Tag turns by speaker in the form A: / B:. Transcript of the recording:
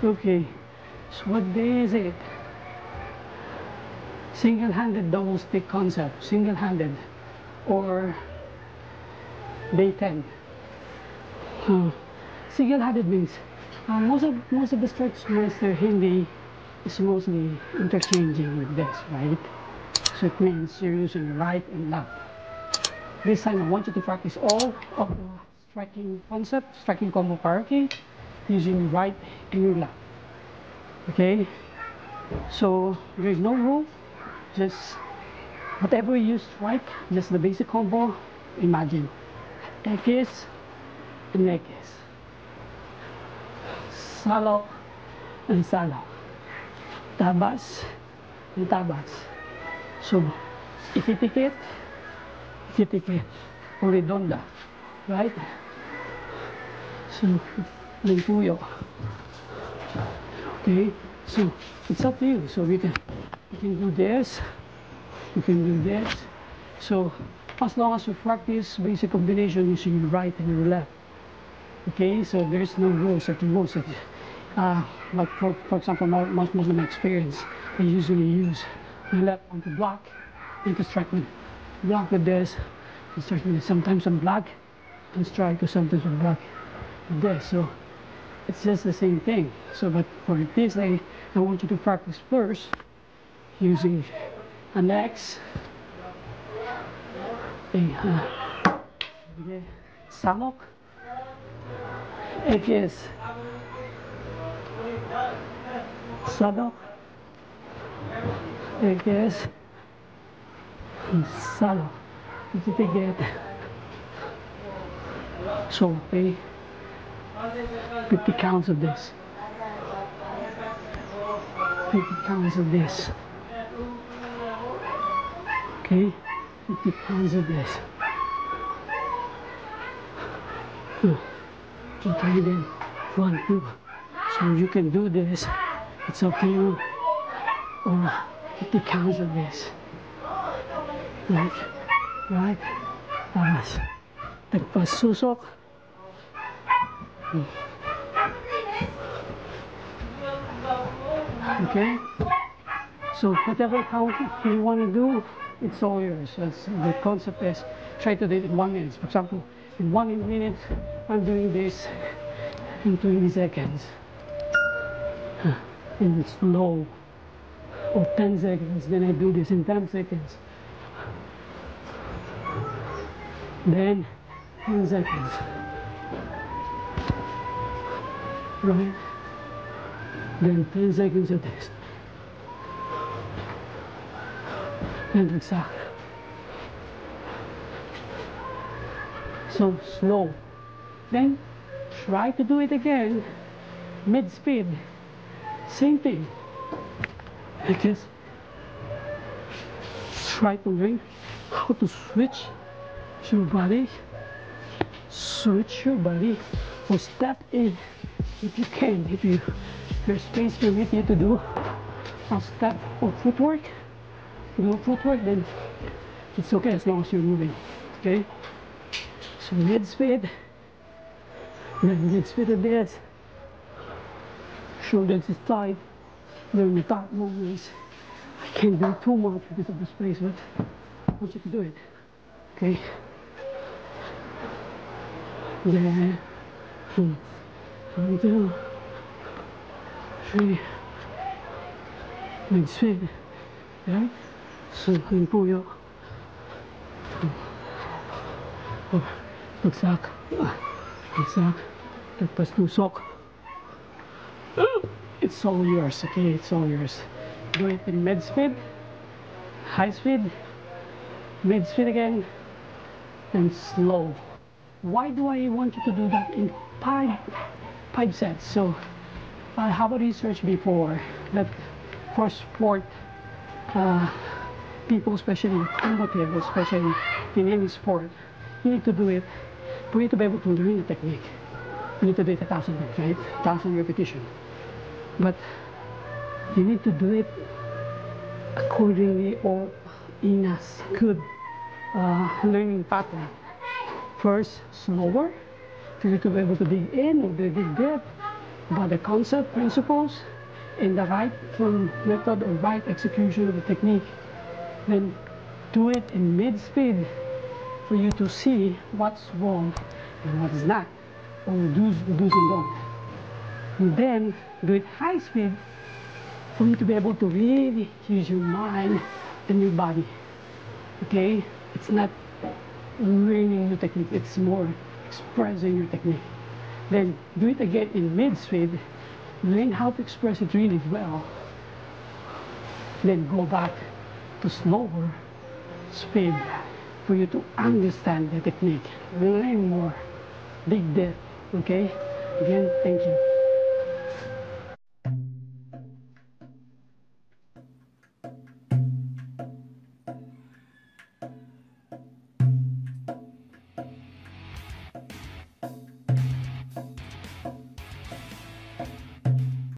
A: Okay, so what day is it? Single-handed double stick concept, single-handed, or day 10. Single-handed means most of the strokes master Hindi is mostly interchanging with this, right? So it means you're using right and left. This time I want you to practice all of the striking concept, striking combo karaoke, using right and your left. Okay? So there's no rule, just whatever you strike, just the basic combo. Imagine X and X, salok and salok, tabas and tabas. So ikitikit, or redonda, right? So limpuyo. Okay, so it's up to you. So you can do this, you can do this. So as long as you practice basic combination using your right and your left. Okay, so there's no rules at the most. Like for example, most of my experience, I usually use my left arm to block and to strike with block with this and strike with this. Sometimes I'm block and strike, or sometimes I'm block with this. So it's just the same thing. So but for this I want you to practice first using an X, salok, X, salok, X, salok. Ikitigit. So okay, 50 counts of this. 50 counts of this. Okay, 50 counts of this. Okay, then 1, 2. So you can do this. It's up to you. Or 50 counts of this. Right. Tapos tagpasusok. Okay. So whatever count you want to do, it's all yours. The concept is try to do it in 1 minute. For example, in 1 minute, I'm doing this in 20 seconds. In slow. Or 10 seconds. Then I do this in 10 seconds. Then 10 seconds. Right? Then 10 seconds of this. And exact. So slow. Then try to do it again mid speed. Same thing. I guess try to learn how to switch your body. Switch your body or step in if you can. If your space permit you to do a step or footwork, then it's okay as long as you're moving. Okay? So mid speed, then mid speed of this, shoulders is tight, then the top movements. I can't do too much because of the space, but I want you to do it. Okay? Then 1, 2, 3, mid speed. Okay? So limpuyo. Bagsak, tagpatusok. It's all yours, okay? It's all yours. Do it in mid speed, high speed, mid speed again, and slow. Why do I want you to do that in five sets? So I have a research before that for sport people, especially combative, especially in any sport, you need to do it. For you to be able to learn the technique, you need to do it 1,000 times, right? 1,000 repetition. But you need to do it accordingly or in a good learning pattern. First, slower, for you to be able to dig in or dig deep, about the concept, principles, and the right method or right execution of the technique. Then do it in mid-speed for you to see what's wrong and what is not, or do's and don't. And then do it high speed for you to be able to really use your mind and your body. Okay? It's not learning your technique, it's more expressing your technique. Then do it again in mid-speed, learn how to express it really well, then go back to slower speed for you to understand the technique, learn more, dig depth. Okay? Again, thank you.